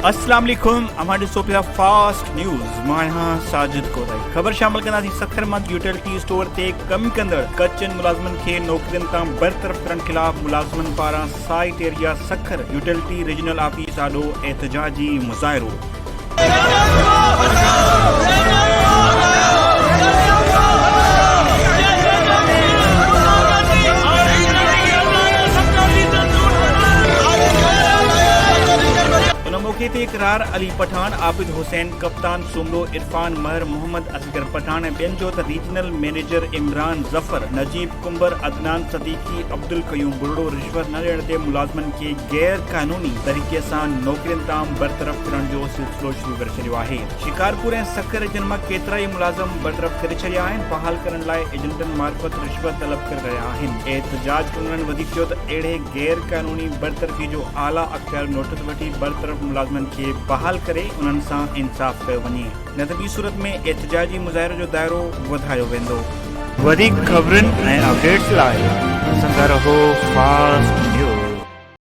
अस्सलाम वालेकुम हमारे सोपिया फास्ट न्यूज़ मां साजिद को खबर शामिल कंदासीं सखरमंद यूटिलिटी स्टोर ते कम कंदड़ कचन मुलाज़िमन खे नौकरियुनि तां बरतरफ़ करण खिलाफ़ मुलाज़िमन पारां site area Sukkur utility regional office आॾो एहतजाजी मुज़ाहिरो। मौके ते इकरार अली पठान, आबिद हुसैन कप्तान, सुमरो इरफान महर, मोहम्मद असगर पठान ऐं ॿियनि जो त regional manager Imran Zafar, Najeeb comber, Adnan Siddiqui, Abdul Qayoom बुरड़ो रिश्वत न ॾियण ते मुलाज़िमन खे गैर क़ानूनी तरीक़े सां नौकरियुनि तां बरतरफ़ करण जो सिलसिलो शुरू करे छॾियो आहे। शिकारपुर ऐं सखर रीजन मां केतिरा ई मुलाज़िम बरतरफ़ करे छॾिया आहिनि। बहाल करण लाइ एजेंटनि मार्फत रिश्वत तलब करे रहिया आहिनि। एहतजाज कंदड़नि वधीक चयो त अहिड़े गैर क़ानूनी बरतरफ़ी जो आला अख्तियार नोटिस वठी बरतरफ़ मुलाज़िमन खे बहाल करे उन्हनि सां इंसाफ़ कयो वञे, न त ॿी सूरत में एहतजाजी मुज़ाहिरे जो दाइरो वधायो वेंदो। वधीक ख़बरुनि ऐं अपडेट्स लाइ ॾिसंदा रहो फास्ट न्यूज़।